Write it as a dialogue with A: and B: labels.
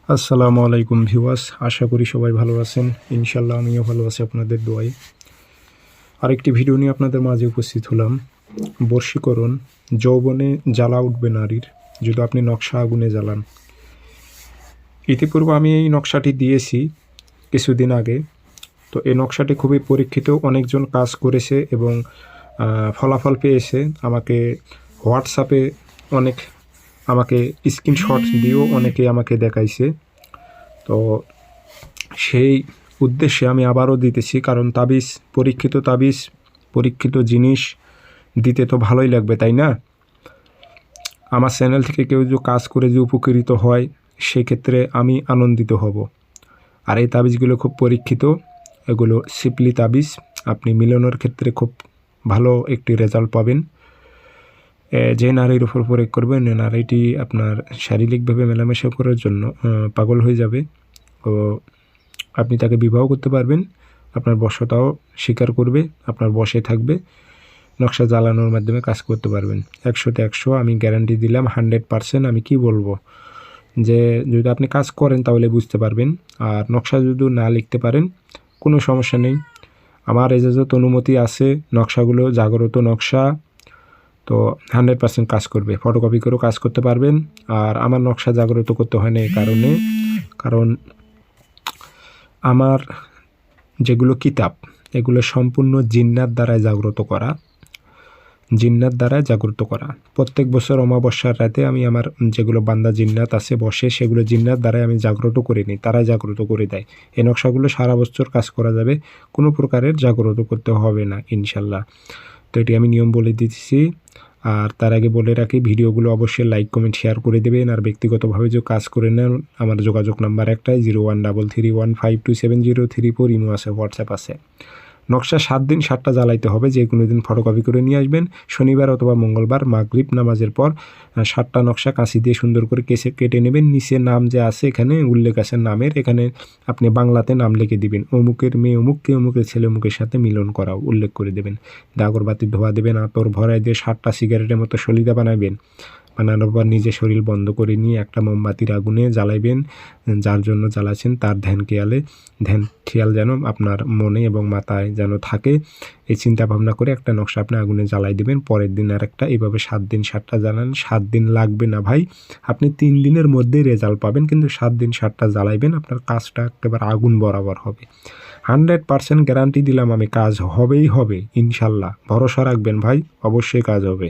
A: আসসালামু আলাইকুম ভিউয়ার্স, আশা করি সবাই ভালো আছেন। ইনশাল্লাহ আমিও ভালো আছি আপনাদের দোয়ায়। আরেকটি ভিডিও নিয়ে আপনাদের মাঝে উপস্থিত হলাম। বশীকরণ, যৌবনে জ্বালা উঠবে নারীর যদি আপনি নকশা আগুনে জ্বালান। ইতিপূর্বে আমি এই নকশাটি দিয়েছি কিছুদিন আগে। তো এই নকশাটি খুবই পরীক্ষিত, অনেকজন কাজ করেছে এবং ফলাফল পেয়েছে। আমাকে হোয়াটসঅ্যাপে আমাকে স্ক্রিনশট দিয়েও অনেকে আমাকে দেখাইছে। তো সেই উদ্দেশ্যে আমি আবারও দিতেছি, কারণ পরীক্ষিত জিনিস দিতে তো ভালোই লাগবে, তাই না? আমার চ্যানেল থেকে কেউ যে কাজ করে যে উপকৃত হয়, সেক্ষেত্রে আমি আনন্দিত হব। আর এই তাবিজগুলো খুব পরীক্ষিত, এগুলো সিপলি তাবিজ। আপনি মিলানোর ক্ষেত্রে খুব ভালো একটি রেজাল্ট পাবেন। যে নারীর উপর প্রয়োগ করবেন, নারীটি আপনার শারীরিকভাবে মেলামেশা করার জন্য পাগল হয়ে যাবে ও আপনি তাকে বিবাহ করতে পারবেন। আপনার বশতাও স্বীকার করবে, আপনার বশে থাকবে। নকশা জ্বালানোর মাধ্যমে কাজ করতে পারবেন। 100তে 100 আমি গ্যারান্টি দিলাম, 100%। আমি কি বলবো, যে যদি আপনি কাজ করেন তাহলে বুঝতে পারবেন। আর নকশা যদি না লিখতে পারেন, কোনো সমস্যা নেই, আমার এজাজত অনুমতি আছে। নকশাগুলো জাগ্রত নকশা, তো 100% কাজ করবে। ফটোকপি করেও কাজ করতে পারবেন। আর আমার নকশা জাগ্রত করতে হয় না এই কারণ আমার যেগুলো কিতাব, এগুলো সম্পূর্ণ জিন্নাত দ্বারাই জাগ্রত করা। প্রত্যেক বছর অমাবস্যার রাতে আমি আমার যেগুলো বান্দা জিন্নাত আছে বসে, সেগুলো জিন্নাত দ্বারাই আমি জাগ্রত করে নিই, তারাই জাগ্রত করে দেয়। এই নকশাগুলো সারা বছর কাজ করা যাবে, কোনো প্রকারের জাগ্রত করতে হবে না ইনশাল্লাহ। তো এটি আমি নিয়ম বলে দিচ্ছি। আর তার আগে বলে রাখি, ভিডিওগুলো অবশ্যই লাইক কমেন্ট শেয়ার করে দেবেন। আর ব্যক্তিগতভাবে যে কাজ করে নেন, আমার যোগাযোগ নাম্বার একটাই, 0133152703 ইমো আছে, হোয়াটসঅ্যাপ আছে। নকশা 7 দিন 7টা জ্বালাইতে হবে, যে কোনো দিন ফটোকপি করে নিয়ে আসবেন। শনিবার অথবা মঙ্গলবার মাগরিব নামাজের পর 7টা নকশা কাঁচি দিয়ে সুন্দর করে কেটে নেবেন। নিচে নাম যে আছে, এখানে উল্লেখ আছে নামের, এখানে আপনি বাংলাতে নাম লিখে দিবেন। অমুকের মেয়ে অমুককে, অমুকের ছেলে অমুকের সাথে মিলন করাও উল্লেখ করে দেবেন। আগরবাতি ধোয়া দেবেন, আতর ভরাই দিয়ে 7টা সিগারেটের মতো সলিদা বানাবেন। বানানোর পর নিজে শরীর বন্ধ করে নিয়ে একটা মোমবাতির আগুনে জ্বালাইবেন। যার জন্য জ্বালাচ্ছেন তার ধ্যান খেয়াল যেন আপনার মনে এবং মাথায় যেন থাকে, এই চিন্তা ভাবনা করে একটা নকশা আপনি আগুনে জ্বালাই দেবেন। পরের দিন আর একটা, এইভাবে 7 দিন 7টা জ্বালান। 7 দিন লাগবে না ভাই, আপনি 3 দিনের মধ্যেই রেজাল্ট পাবেন, কিন্তু 7 দিন 7টা জ্বালাইবেন, আপনার কাজটা একেবারে আগুন বরাবর হবে। 100% গ্যারান্টি দিলাম আমি, কাজ হবেই হবে ইনশাল্লাহ। ভরসা রাখবেন ভাই, অবশ্যই কাজ হবে।